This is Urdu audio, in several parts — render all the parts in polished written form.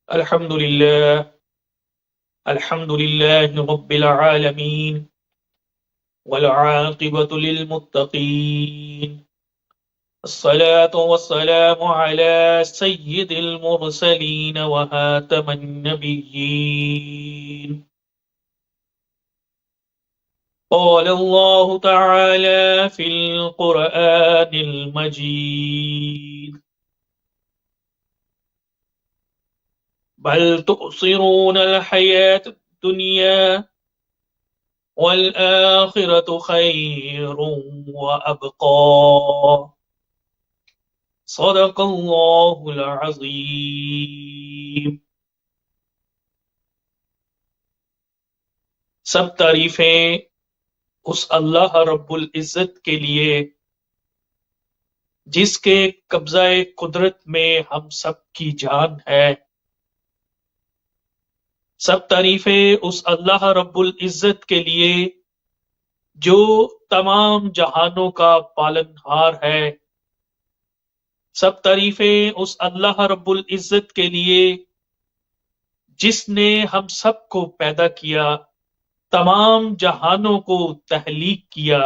الحمد لله. الحمد لله رب العالمين، والعاقبة للمتقين. الصلاة والسلام على سيد المرسلين وهاتم النبيين. قال الله تعالى في القرآن المجيد: بل تؤثرون الحياة الدنيا والآخرة خير وأبقى. صدق اللہ العظیم۔ سب تعریفیں اس اللہ رب العزت کے لیے جس کے قبضہ قدرت میں ہم سب کی جان ہے۔ سب تعریفیں اس اللہ رب العزت کے لیے جو تمام جہانوں کا پالنہار ہے۔ سب تعریفیں اس اللہ رب العزت کے لیے جس نے ہم سب کو پیدا کیا، تمام جہانوں کو تخلیق کیا،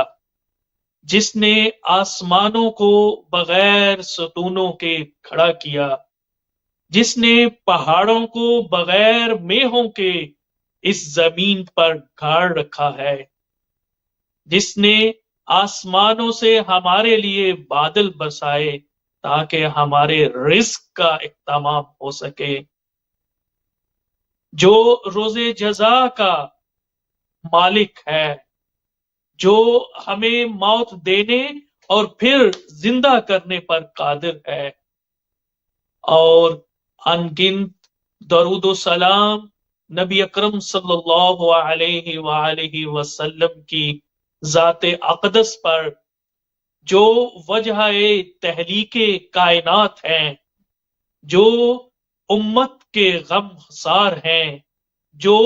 جس نے آسمانوں کو بغیر ستونوں کے کھڑا کیا، جس نے پہاڑوں کو بغیر میہوں کے اس زمین پر گاڑ رکھا ہے، جس نے آسمانوں سے ہمارے لیے بادل برسائے تاکہ ہمارے رزق کا اہتمام ہو سکے، جو روز جزا کا مالک ہے، جو ہمیں موت دینے اور پھر زندہ کرنے پر قادر ہے، اور ان گنت درود و سلام نبی اکرم صلی اللہ علیہ وآلہ وسلم کی ذات اقدس پر جو وجہ تحلیق کائنات ہیں، جو امت کے غم خسار ہیں، جو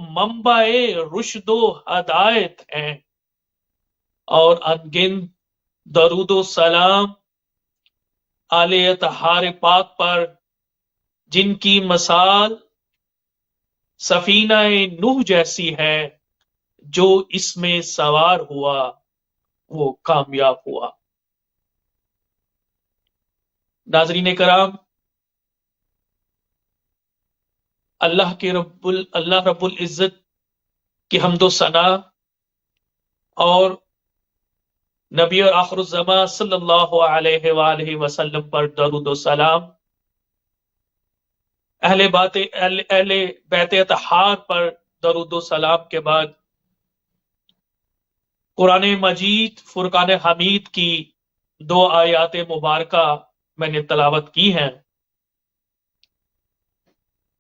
منبع رشد و ہدایت ہیں، اور ان گنت درود و سلام آل اطہار پاک پر جن کی مثال سفینہ نوح جیسی ہے، جو اس میں سوار ہوا وہ کامیاب ہوا۔ ناظرین کرام، اللہ رب العزت کی حمد و ثنا اور نبی اور آخر الزمان صلی اللہ علیہ وآلہ وسلم پر درود و سلام، اہل بیت اطہار پر درود و سلام کے بعد قرآن مجید فرقان حمید کی 2 آیات مبارکہ میں نے تلاوت کی ہیں،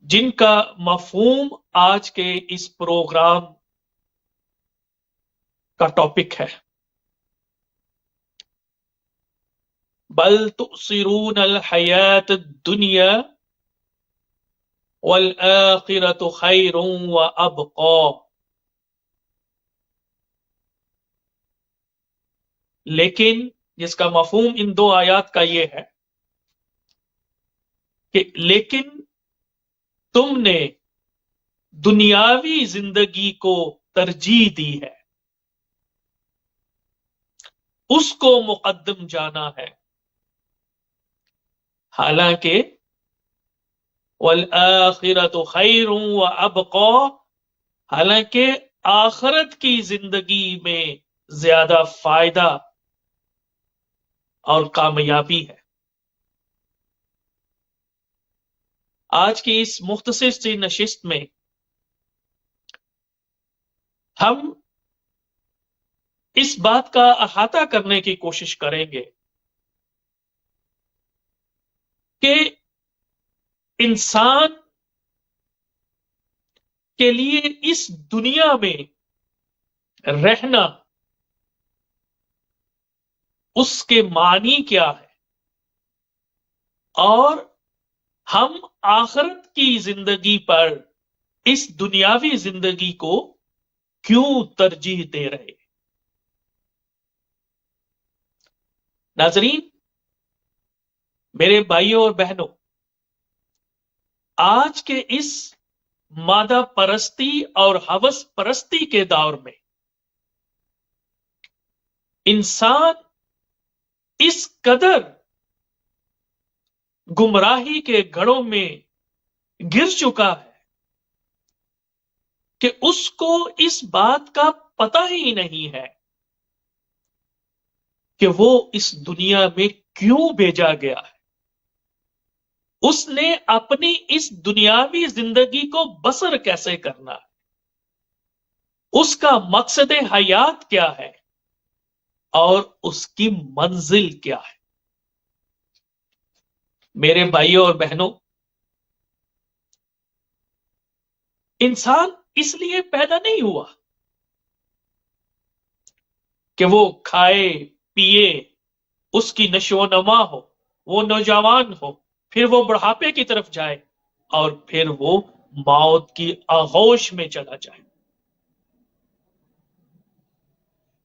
جن کا مفہوم آج کے اس پروگرام کا ٹاپک ہے۔ بل تؤثرون الحیات الدنیا والآخرۃ خیر وابقی۔ لیکن جس کا مفہوم ان 2 آیات کا یہ ہے کہ لیکن تم نے دنیاوی زندگی کو ترجیح دی ہے، اس کو مقدم جانا ہے، حالانکہ والآخرۃ خیر وابقی، حالانکہ آخرت کی زندگی میں زیادہ فائدہ اور کامیابی ہے۔ آج کی اس مختصر سی نشست میں ہم اس بات کا احاطہ کرنے کی کوشش کریں گے کہ انسان کے لیے اس دنیا میں رہنا اس کے معنی کیا ہے، اور ہم آخرت کی زندگی پر اس دنیاوی زندگی کو کیوں ترجیح دے رہے۔ ناظرین، میرے بھائیوں اور بہنوں، آج کے اس مادہ پرستی اور ہوس پرستی کے دور میں انسان اس قدر گمراہی کے گڑھوں میں گر چکا ہے کہ اس کو اس بات کا پتہ ہی نہیں ہے کہ وہ اس دنیا میں کیوں بھیجا گیا ہے، اس نے اپنی اس دنیاوی زندگی کو بسر کیسے کرنا ہے، اس کا مقصد حیات کیا ہے اور اس کی منزل کیا ہے۔ میرے بھائیوں اور بہنوں، انسان اس لیے پیدا نہیں ہوا کہ وہ کھائے پیے، اس کی نشو و نما ہو، وہ نوجوان ہو، پھر وہ بڑھاپے کی طرف جائے اور پھر وہ موت کی آغوش میں چلا جائے،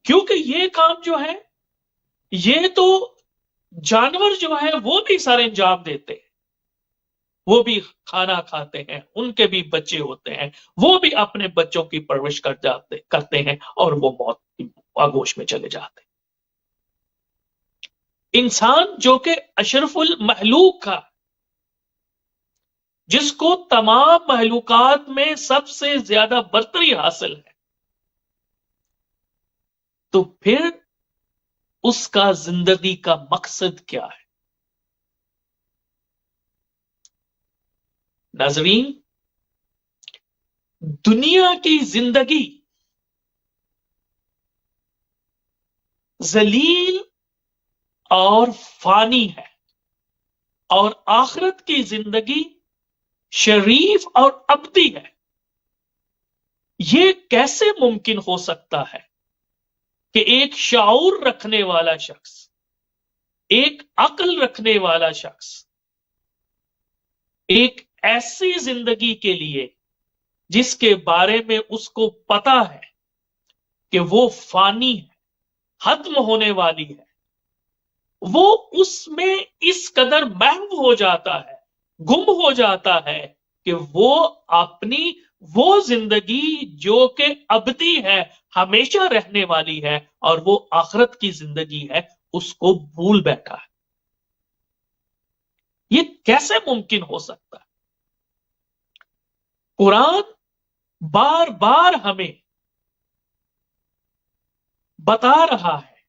کیونکہ یہ کام جو ہے یہ تو جانور جو ہے وہ بھی سارے انجام دیتے ہیں، وہ بھی کھانا کھاتے ہیں، ان کے بھی بچے ہوتے ہیں، وہ بھی اپنے بچوں کی پرورش کرتے ہیں اور وہ موت کی آغوش میں چلے جاتے ہیں۔ انسان جو کہ اشرف المخلوق کا، جس کو تمام مخلوقات میں سب سے زیادہ برتری حاصل ہے، تو پھر اس کا زندگی کا مقصد کیا ہے؟ ناظرین، دنیا کی زندگی ذلیل اور فانی ہے، اور آخرت کی زندگی شریف اور ابدی ہے۔ یہ کیسے ممکن ہو سکتا ہے کہ ایک شعور رکھنے والا شخص، ایک عقل رکھنے والا شخص ایک ایسی زندگی کے لیے جس کے بارے میں اس کو پتا ہے کہ وہ فانی ہے، ختم ہونے والی ہے، وہ اس میں اس قدر محو ہو جاتا ہے، گم ہو جاتا ہے کہ وہ اپنی وہ زندگی جو کہ ابدی ہے، ہمیشہ رہنے والی ہے، اور وہ آخرت کی زندگی ہے، اس کو بھول بیٹھا ہے۔ یہ کیسے ممکن ہو سکتا ہے؟ قرآن بار بار ہمیں بتا رہا ہے،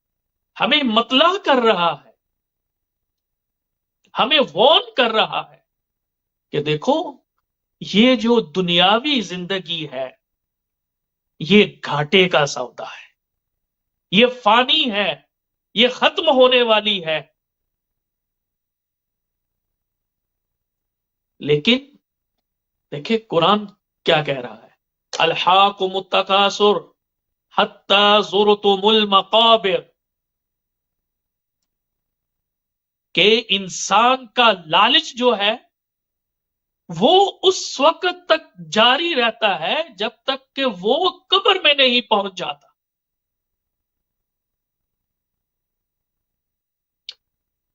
ہمیں مطلع کر رہا ہے، ہمیں وارن کر رہا ہے کہ دیکھو، یہ جو دنیاوی زندگی ہے یہ گھاٹے کا سودا ہے، یہ فانی ہے، یہ ختم ہونے والی ہے۔ لیکن دیکھیں قرآن کیا کہہ رہا ہے، الحاکم التکاثر حتی زرتم المقابر، کہ انسان کا لالچ جو ہے وہ اس وقت تک جاری رہتا ہے جب تک کہ وہ قبر میں نہیں پہنچ جاتا۔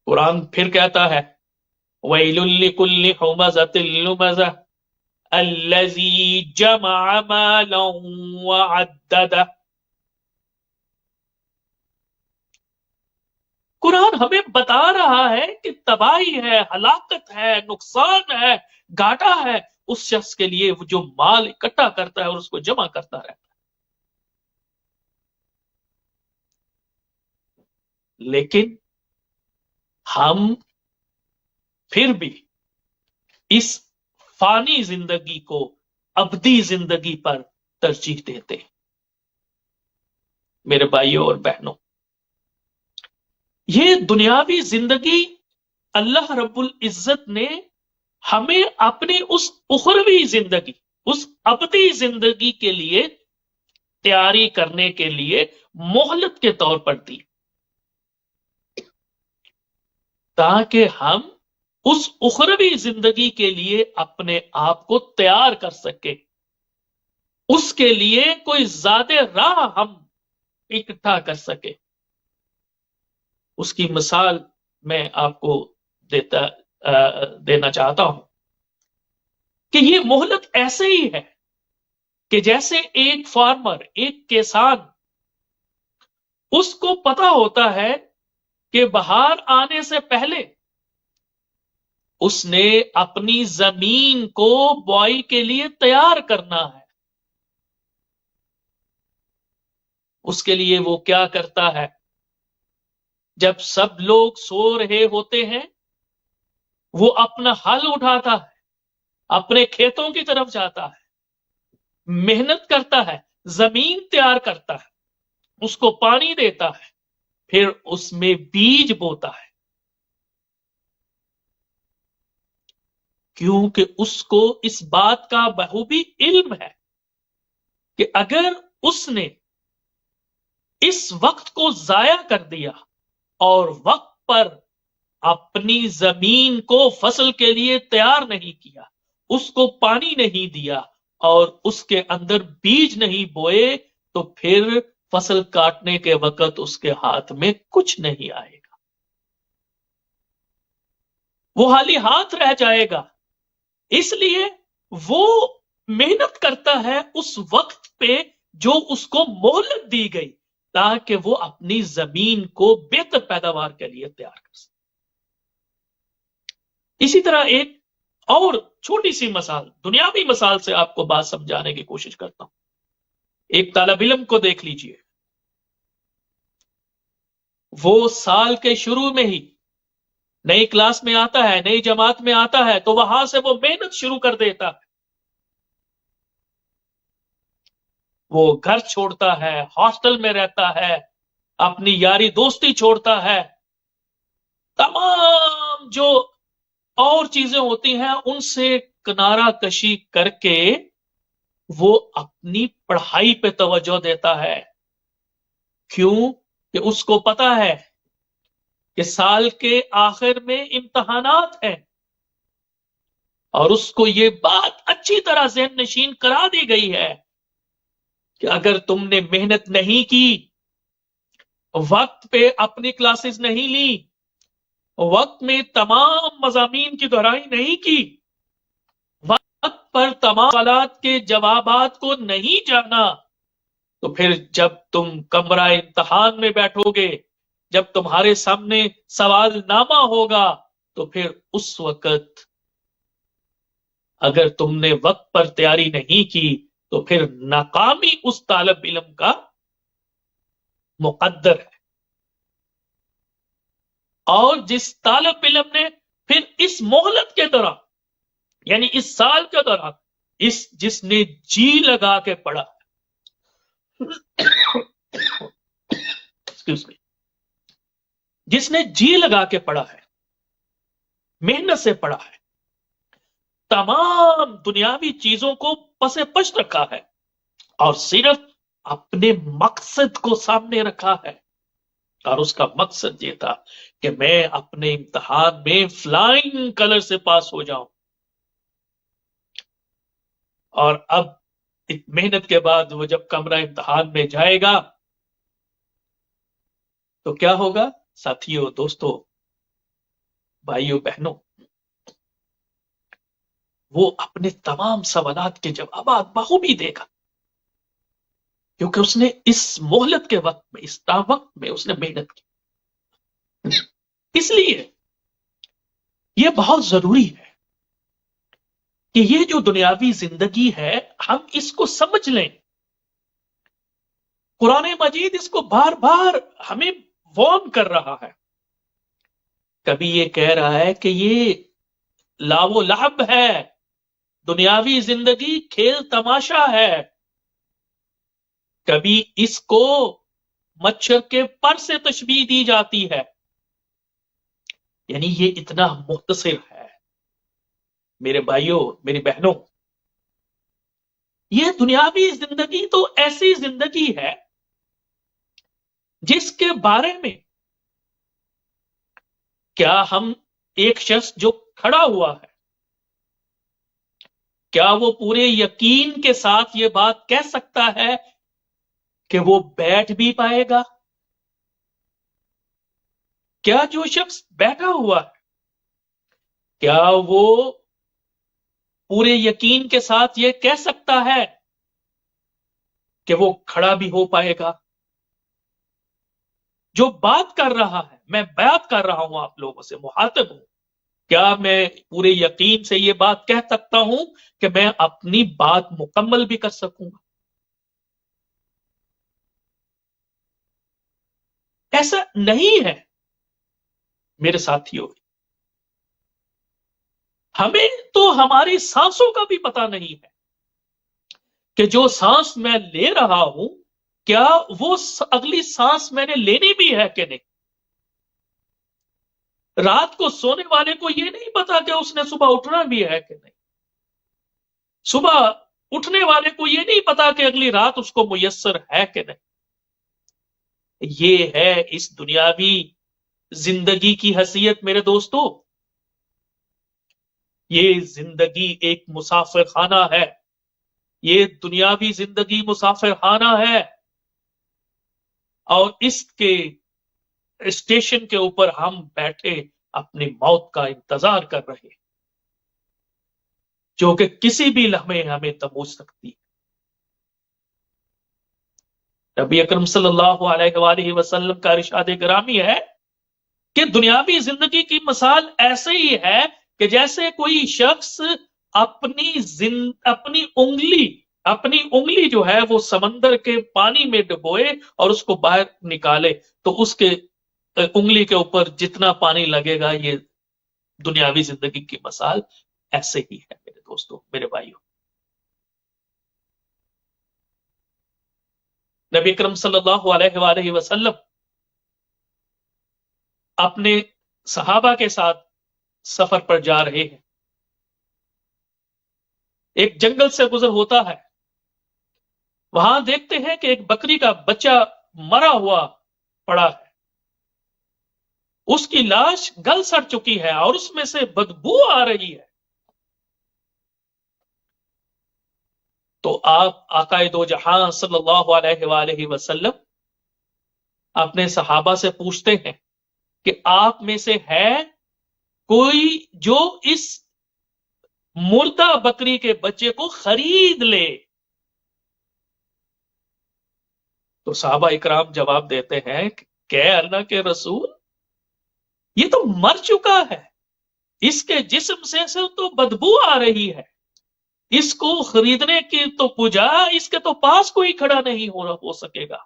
قرآن پھر کہتا ہے وَيْلٌ لِكُلِّ ہُمَزَةٍ لُمَزَةٍ الَّذِي جَمَعَ مَالًا وَعَدَّدَهُ۔ قرآن ہمیں بتا رہا ہے کہ تباہی ہے، ہلاکت ہے، نقصان ہے، گھاٹا ہے اس شخص کے لیے جو مال اکٹھا کرتا ہے اور اس کو جمع کرتا رہتا ہے۔ لیکن ہم پھر بھی اس فانی زندگی کو ابدی زندگی پر ترجیح دیتے ہیں۔ میرے بھائیوں اور بہنوں، یہ دنیاوی زندگی اللہ رب العزت نے ہمیں اپنی اس اخروی زندگی، اس ابدی زندگی کے لیے تیاری کرنے کے لیے مہلت کے طور پر دی، تاکہ ہم اس اخروی زندگی کے لیے اپنے آپ کو تیار کر سکیں، اس کے لیے کوئی زیادہ راہ ہم اکٹھا کر سکیں۔ اس کی مثال میں آپ کو دینا چاہتا ہوں۔ کہ یہ مہلت ایسے ہی ہے کہ جیسے ایک فارمر، ایک کسان، اس کو پتا ہوتا ہے کہ بہار آنے سے پہلے اس نے اپنی زمین کو بوائی کے لیے تیار کرنا ہے. اس کے لیے وہ کیا کرتا ہے؟ جب سب لوگ سو رہے ہوتے ہیں وہ اپنا ہل اٹھاتا ہے، اپنے کھیتوں کی طرف جاتا ہے، محنت کرتا ہے، زمین تیار کرتا ہے، اس کو پانی دیتا ہے، پھر اس میں بیج بوتا ہے، کیونکہ اس کو اس بات کا بخوبی علم ہے کہ اگر اس نے اس وقت کو ضائع کر دیا اور وقت پر اپنی زمین کو فصل کے لیے تیار نہیں کیا، اس کو پانی نہیں دیا اور اس کے اندر بیج نہیں بوئے، تو پھر فصل کاٹنے کے وقت اس کے ہاتھ میں کچھ نہیں آئے گا، وہ خالی ہاتھ رہ جائے گا. اس لیے وہ محنت کرتا ہے اس وقت پہ جو اس کو مہلت دی گئی، تاکہ وہ اپنی زمین کو بہتر پیداوار کے لیے تیار کر سکے. اسی طرح ایک اور چھوٹی سی مثال، دنیاوی مثال سے آپ کو بات سمجھانے کی کوشش کرتا ہوں. ایک طالب علم کو دیکھ لیجئے، وہ سال کے شروع میں ہی نئی کلاس میں آتا ہے، نئی جماعت میں آتا ہے، تو وہاں سے وہ محنت شروع کر دیتا ہے. وہ گھر چھوڑتا ہے، ہاسٹل میں رہتا ہے، اپنی یاری دوستی چھوڑتا ہے، تمام جو اور چیزیں ہوتی ہیں ان سے کنارہ کشی کر کے وہ اپنی پڑھائی پہ توجہ دیتا ہے. کیوں؟ کہ اس کو پتا ہے کہ سال کے آخر میں امتحانات ہیں، اور اس کو یہ بات اچھی طرح ذہن نشین کرا دی گئی ہے کہ اگر تم نے محنت نہیں کی، وقت پہ اپنی کلاسز نہیں لی، وقت میں تمام مضامین کی دہرائی نہیں کی، وقت پر تمام سوالات کے جوابات کو نہیں جانا، تو پھر جب تم کمرہ امتحان میں بیٹھو گے، جب تمہارے سامنے سوال نامہ ہوگا، تو پھر اس وقت اگر تم نے وقت پر تیاری نہیں کی تو پھر ناکامی اس طالب علم کا مقدر ہے. اور جس طالب علم نے پھر اس مہلت کے دوران، یعنی اس سال کے دوران، جس نے جی لگا کے پڑھا، جس نے جی لگا کے پڑھا ہے، محنت سے پڑھا ہے، تمام دنیاوی چیزوں کو پس پش رکھا ہے اور صرف اپنے مقصد کو سامنے رکھا ہے، اور اس کا مقصد یہ تھا کہ میں اپنے امتحان میں فلائنگ کلر سے پاس ہو جاؤں. اور اب محنت کے بعد وہ جب کمرہ امتحان میں جائے گا تو کیا ہوگا؟ ساتھیوں، دوستوں، بھائیوں، بہنوں، وہ اپنے تمام سوالات کے جوابات بخوبی دے گا، کیونکہ اس نے اس مہلت کے وقت میں، اس وقت میں اس نے محنت کی. اس لیے یہ بہت ضروری ہے کہ یہ جو دنیاوی زندگی ہے ہم اس کو سمجھ لیں. قرآن مجید اس کو بار بار ہمیں وارن کر رہا ہے. کبھی یہ کہہ رہا ہے کہ یہ لاو و لعب ہے، دنیاوی زندگی کھیل تماشا ہے. کبھی اس کو مچھر کے پر سے تشبیہ دی جاتی ہے، یعنی یہ اتنا مختصر ہے. میرے بھائیوں، میری بہنوں، یہ دنیاوی زندگی تو ایسی زندگی ہے جس کے بارے میں کیا ہم ایک شخص جو کھڑا ہوا ہے، کیا وہ پورے یقین کے ساتھ یہ بات کہہ سکتا ہے کہ وہ بیٹھ بھی پائے گا؟ کیا جو شخص بیٹھا ہوا ہے، کیا وہ پورے یقین کے ساتھ یہ کہہ سکتا ہے کہ وہ کھڑا بھی ہو پائے گا؟ جو بات کر رہا ہے، میں بات کر رہا ہوں، آپ لوگوں سے مخاطب ہوں، کیا میں پورے یقین سے یہ بات کہہ سکتا ہوں کہ میں اپنی بات مکمل بھی کر سکوں گا؟ ایسا نہیں ہے میرے ساتھیوں، ہمیں تو ہماری سانسوں کا بھی پتہ نہیں ہے کہ جو سانس میں لے رہا ہوں کیا وہ اگلی سانس میں نے لینی بھی ہے کہ نہیں۔ رات کو سونے والے کو یہ نہیں پتا کہ اس نے صبح اٹھنا بھی ہے کہ نہیں۔ صبح اٹھنے والے کو یہ نہیں پتا کہ اگلی رات اس کو میسر ہے کہ نہیں۔ یہ ہے اس دنیاوی زندگی کی حیثیت میرے دوستو۔ یہ زندگی ایک مسافر خانہ ہے، یہ دنیاوی زندگی مسافر خانہ ہے، اور اس کے اسٹیشن کے اوپر ہم بیٹھے اپنی موت کا انتظار کر رہے ہیں، جو کہ کسی بھی لمحے ہمیں دبوچ سکتی ہے۔ نبی اکرم صلی اللہ علیہ وآلہ وسلم کا ارشاد گرامی ہے کہ دنیاوی زندگی کی مثال ایسے ہی ہے کہ جیسے کوئی شخص اپنی انگلی جو ہے وہ سمندر کے پانی میں ڈبوئے اور اس کو باہر نکالے تو اس کے انگلی کے اوپر جتنا پانی لگے گا، یہ دنیاوی زندگی کی مثال ایسے ہی ہے میرے دوستو، میرے بھائیوں۔ نبی اکرم صلی اللہ علیہ وآلہ وسلم اپنے صحابہ کے ساتھ سفر پر جا رہے ہیں، ایک جنگل سے گزر ہوتا ہے، وہاں دیکھتے ہیں کہ ایک بکری کا بچہ مرا ہوا پڑا ہے، اس کی لاش گل سڑ چکی ہے اور اس میں سے بدبو آ رہی ہے۔ تو آپ آقائے دو جہاں صلی اللہ علیہ وآلہ وسلم اپنے صحابہ سے پوچھتے ہیں کہ آپ میں سے ہے کوئی جو اس مردہ بکری کے بچے کو خرید لے؟ تو صحابہ اکرام جواب دیتے ہیں کہ اللہ کے رسول، یہ تو مر چکا ہے، اس کے جسم سے تو بدبو آ رہی ہے، اس کو خریدنے کی تو بجائے اس کے تو پاس کوئی کھڑا نہیں ہو سکے گا۔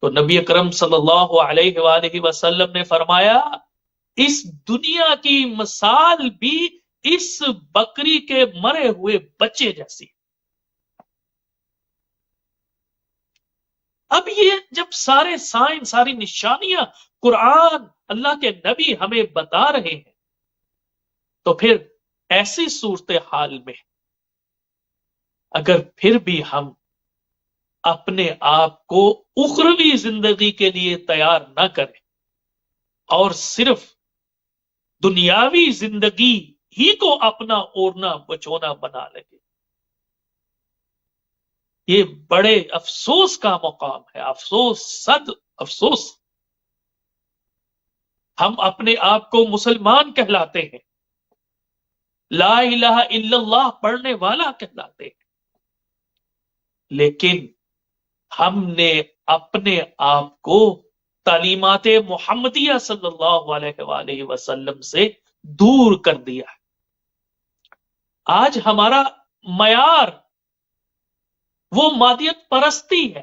تو نبی اکرم صلی اللہ علیہ وآلہ وسلم نے فرمایا، اس دنیا کی مثال بھی اس بکری کے مرے ہوئے بچے جیسی۔ اب یہ جب سارے سائن، ساری نشانیاں قرآن، اللہ کے نبی ہمیں بتا رہے ہیں، تو پھر ایسی صورتحال میں اگر پھر بھی ہم اپنے آپ کو اخروی زندگی کے لیے تیار نہ کریں اور صرف دنیاوی زندگی ہی کو اپنا اوڑھنا بچونا بنا لگے، یہ بڑے افسوس کا مقام ہے، افسوس، صد افسوس۔ ہم اپنے آپ کو مسلمان کہلاتے ہیں، لا الہ الا اللہ پڑھنے والا کہلاتے ہیں، لیکن ہم نے اپنے آپ کو تعلیمات محمدیہ صلی اللہ علیہ وآلہ وسلم سے دور کر دیا ہے۔ آج ہمارا معیار وہ مادیت پرستی ہے۔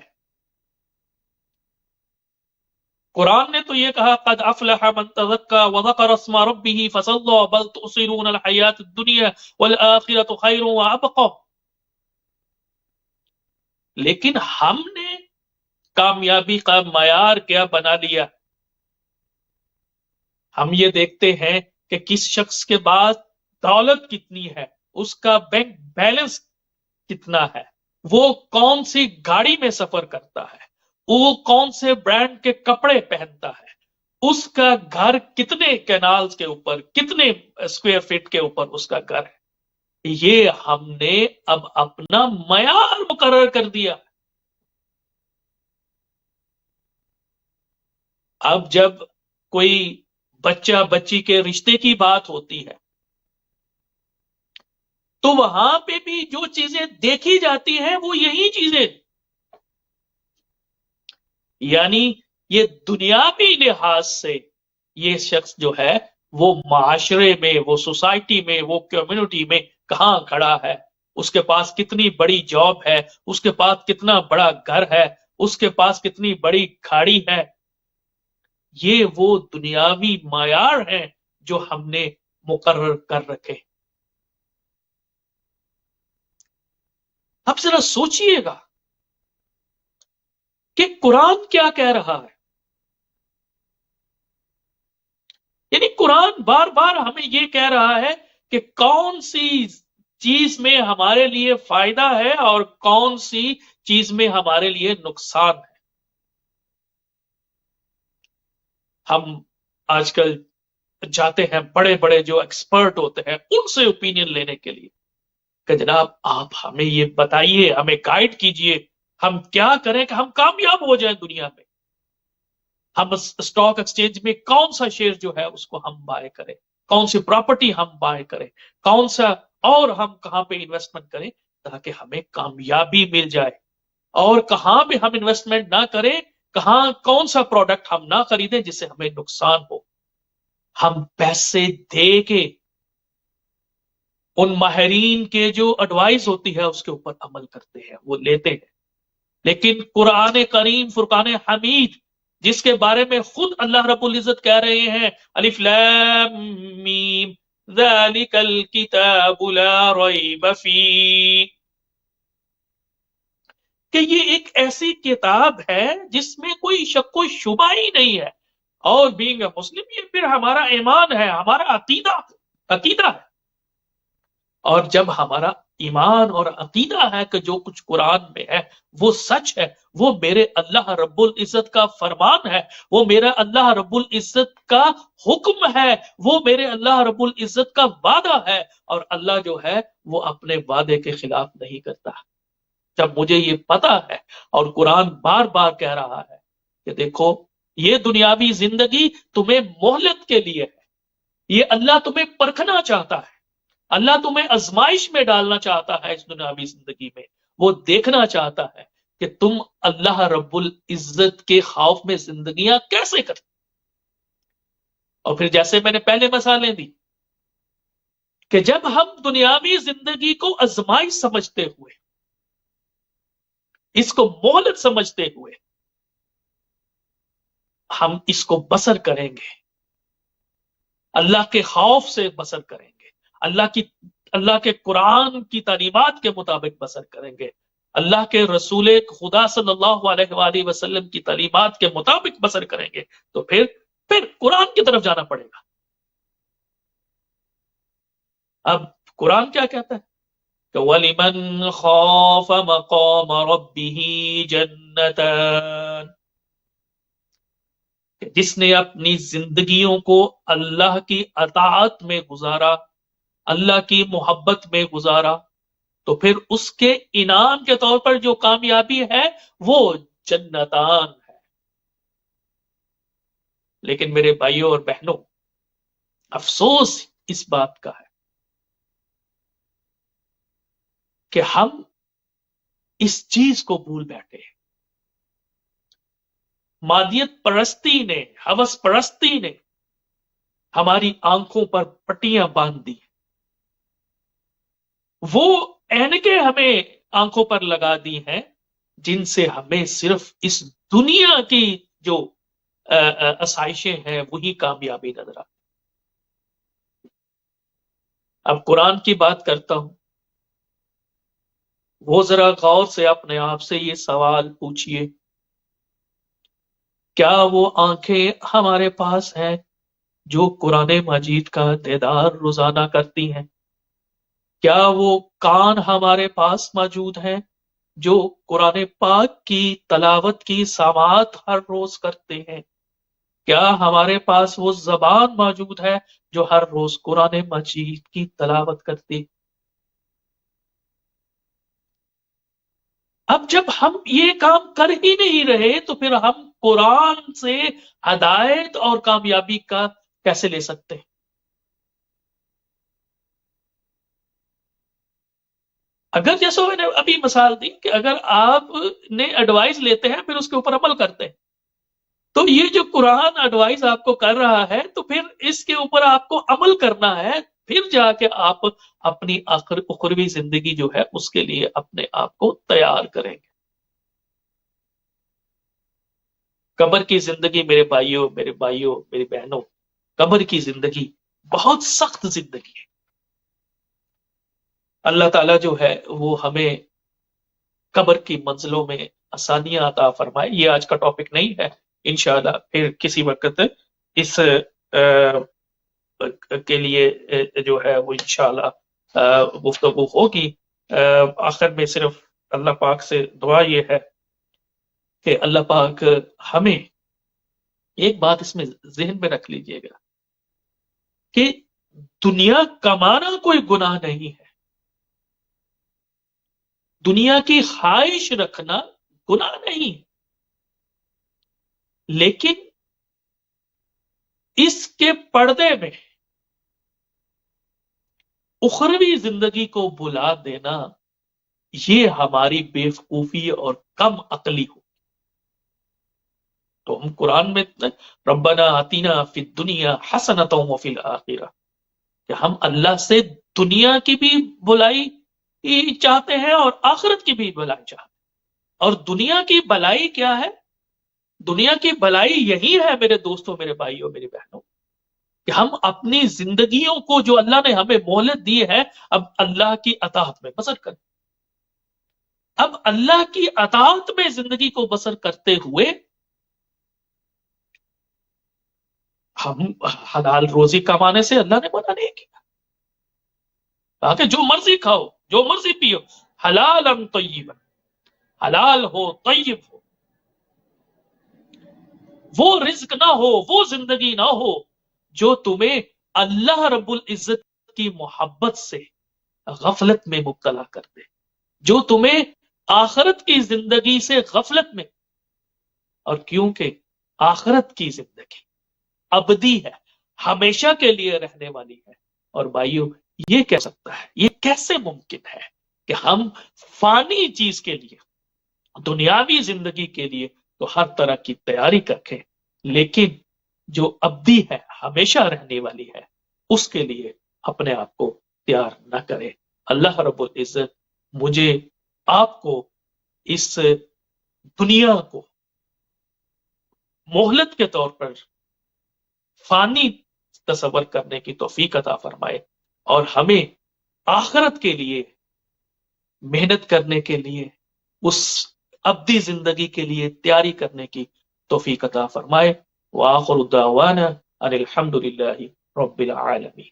قرآن نے تو یہ کہا، قد افلح من تزکا وذکر اسم ربہ فصلی بل تؤثرون الحیاۃ الدنیا والآخرۃ خیر وابقی۔ لیکن ہم نے کامیابی کا معیار کیا بنا لیا؟ ہم یہ دیکھتے ہیں کہ کس شخص کے پاس دولت کتنی ہے، اس کا بینک بیلنس کتنا ہے، وہ کون سی گاڑی میں سفر کرتا ہے، وہ کون سے برانڈ کے کپڑے پہنتا ہے، اس کا گھر کتنے کینالز کے اوپر، کتنے اسکوائر فٹ کے اوپر اس کا گھر ہے۔ یہ ہم نے اب اپنا معیار مقرر کر دیا۔ اب جب کوئی بچہ بچی کے رشتے کی بات ہوتی ہے تو وہاں پہ بھی جو چیزیں دیکھی جاتی ہیں وہ یہی چیزیں، یعنی یہ دنیاوی لحاظ سے یہ شخص جو ہے وہ معاشرے میں، وہ سوسائٹی میں، وہ کمیونٹی میں کہاں کھڑا ہے، اس کے پاس کتنی بڑی جاب ہے، اس کے پاس کتنا بڑا گھر ہے، اس کے پاس کتنی بڑی گاڑی ہے، یہ وہ دنیاوی معیار ہیں جو ہم نے مقرر کر رکھے۔ اب ذرا سوچئے گا کہ قرآن کیا کہہ رہا ہے۔ یعنی قرآن بار بار ہمیں یہ کہہ رہا ہے کہ کون سی چیز میں ہمارے لیے فائدہ ہے اور کون سی چیز میں ہمارے لیے نقصان ہے۔ ہم آج کل جاتے ہیں بڑے بڑے جو ایکسپرٹ ہوتے ہیں ان سے اوپینین لینے کے لیے کہ جناب آپ ہمیں یہ بتائیے، ہمیں گائیڈ کیجئے، ہم کیا کریں کہ ہم کامیاب ہو جائیں دنیا میں، ہم اسٹاک ایکسچینج میں کون سا شیئر جو ہے اس کو ہم بائے کریں، کون سی پراپرٹی ہم بائے کریں، کون سا، اور ہم کہاں پہ انویسٹمنٹ کریں تاکہ ہمیں کامیابی مل جائے، اور کہاں پہ ہم انویسٹمنٹ نہ کریں، کہاں کون سا پروڈکٹ ہم نہ خریدیں جس سے ہمیں نقصان ہو۔ ہم پیسے دے کے ان ماہرین کے جو ایڈوائز ہوتی ہے اس کے اوپر عمل کرتے ہیں، وہ لیتے ہیں۔ لیکن قرآن کریم فرقان حمید جس کے بارے میں خود اللہ رب العزت کہہ رہے ہیں الف لام میم ذالک الکتاب لا ریب فیہ، کہ یہ ایک ایسی کتاب ہے جس میں کوئی شک و شبہ ہی نہیں ہے، اور بینگ اے مسلم یہ پھر ہمارا ایمان ہے، ہمارا عقیدہ ہے۔ اور جب ہمارا ایمان اور عقیدہ ہے کہ جو کچھ قرآن میں ہے وہ سچ ہے، وہ میرے اللہ رب العزت کا فرمان ہے، وہ میرا اللہ رب العزت کا حکم ہے، وہ میرے اللہ رب العزت کا وعدہ ہے، اور اللہ جو ہے وہ اپنے وعدے کے خلاف نہیں کرتا۔ جب مجھے یہ پتا ہے اور قرآن بار بار کہہ رہا ہے کہ دیکھو یہ دنیاوی زندگی تمہیں مہلت کے لیے ہے، یہ اللہ تمہیں پرکھنا چاہتا ہے، اللہ تمہیں آزمائش میں ڈالنا چاہتا ہے اس دنیاوی زندگی میں، وہ دیکھنا چاہتا ہے کہ تم اللہ رب العزت کے خوف میں زندگیاں کیسے کرتے۔ اور پھر جیسے میں نے پہلے مثالیں دی کہ جب ہم دنیاوی زندگی کو آزمائش سمجھتے ہوئے، اس کو مہلت سمجھتے ہوئے ہم اس کو بسر کریں گے، اللہ کے خوف سے بسر کریں گے، اللہ کے قرآن کی تعلیمات کے مطابق بسر کریں گے، اللہ کے رسول خدا صلی اللہ علیہ وآلہ وسلم کی تعلیمات کے مطابق بسر کریں گے، تو پھر قرآن کی طرف جانا پڑے گا۔ اب قرآن کیا کہتا ہے کہ وَلِمَنْ خَافَ مَقَامَ رَبِّهِ جَنَّتَانِ، کہ جس نے اپنی زندگیوں کو اللہ کی اطاعت میں گزارا، اللہ کی محبت میں گزارا، تو پھر اس کے انعام کے طور پر جو کامیابی ہے وہ جنتان ہے۔ لیکن میرے بھائیوں اور بہنوں، افسوس اس بات کا ہے کہ ہم اس چیز کو بھول بیٹھے ہیں۔ مادیت پرستی نے، ہوس پرستی نے ہماری آنکھوں پر پٹیاں باندھ دی، وہ اینکیں ہمیں آنکھوں پر لگا دی ہیں جن سے ہمیں صرف اس دنیا کی جو آسائشیں ہیں وہی کامیابی نظر آتی۔ اب قرآن کی بات کرتا ہوں، وہ ذرا غور سے اپنے آپ سے یہ سوال پوچھئے، کیا وہ آنکھیں ہمارے پاس ہیں جو قرآن مجید کا دیدار روزانہ کرتی ہیں؟ کیا وہ کان ہمارے پاس موجود ہیں جو قرآن پاک کی تلاوت کی سماعت ہر روز کرتے ہیں؟ کیا ہمارے پاس وہ زبان موجود ہے جو ہر روز قرآن مجید کی تلاوت کرتی؟ اب جب ہم یہ کام کر ہی نہیں رہے تو پھر ہم قرآن سے ہدایت اور کامیابی کا کیسے لے سکتے ہیں؟ اگر جیسے میں نے ابھی مثال دی کہ اگر آپ نے ایڈوائز لیتے ہیں پھر اس کے اوپر عمل کرتے ہیں، تو یہ جو قرآن ایڈوائز آپ کو کر رہا ہے تو پھر اس کے اوپر آپ کو عمل کرنا ہے، پھر جا کے آپ اپنی اخروی زندگی جو ہے اس کے لیے اپنے آپ کو تیار کریں گے۔ قبر کی زندگی میرے بھائیوں، میری بہنوں، قبر کی زندگی بہت سخت زندگی ہے۔ اللہ تعالیٰ جو ہے وہ ہمیں قبر کی منزلوں میں آسانیاں عطا فرمائے۔ یہ آج کا ٹاپک نہیں ہے، انشاءاللہ پھر کسی وقت اس کے لیے جو ہے وہ انشاءاللہ گفتگو ہوگی۔ آخر میں صرف اللہ پاک سے دعا یہ ہے کہ اللہ پاک ہمیں ایک بات اس میں ذہن میں رکھ لیجئے گا کہ دنیا کمانا کوئی گناہ نہیں ہے، دنیا کی خواہش رکھنا گناہ نہیں، لیکن اس کے پردے میں اخروی زندگی کو بلا دینا یہ ہماری بے وقوفی اور کم عقلی ہو۔ تو ہم قرآن میں ربنا آتینا فی الدنیا حسنۃ وفی الآخرہ، کہ ہم اللہ سے دنیا کی بھی بھلائی چاہتے ہیں اور آخرت کی بھی بھلائی چاہتے ہیں۔ اور دنیا کی بھلائی کیا ہے؟ دنیا کی بھلائی یہی ہے میرے دوستوں، میرے بھائیوں، میری بہنوں، کہ ہم اپنی زندگیوں کو جو اللہ نے ہمیں مہلت دی ہے اب اللہ کی اطاعت میں بسر کریں۔ اب اللہ کی اطاعت میں زندگی کو بسر کرتے ہوئے ہم حلال روزی کمانے سے اللہ نے منع نہیں کیا، کہا کہ جو مرضی کھاؤ، جو مرضی پیو، حلالا طیبا، حلال ہو، طیب ہو، وہ رزق نہ ہو، وہ زندگی نہ ہو جو تمہیں اللہ رب العزت کی محبت سے غفلت میں مبتلا کر دے، جو تمہیں آخرت کی زندگی سے غفلت میں، اور کیونکہ آخرت کی زندگی ابدی ہے، ہمیشہ کے لیے رہنے والی ہے۔ اور بھائیوں، یہ کہہ سکتا ہے، یہ کیسے ممکن ہے کہ ہم فانی چیز کے لیے، دنیاوی زندگی کے لیے تو ہر طرح کی تیاری کریں، لیکن جو ابدی ہے، ہمیشہ رہنے والی ہے، اس کے لیے اپنے آپ کو تیار نہ کرے۔ اللہ رب العزت مجھے، آپ کو اس دنیا کو مہلت کے طور پر فانی تصور کرنے کی توفیق عطا فرمائے، اور ہمیں آخرت کے لیے محنت کرنے کے لیے، اس ابدی زندگی کے لیے تیاری کرنے کی توفیق عطا فرمائے۔ وآخر دعوانا ان الحمد للہ رب العالمین۔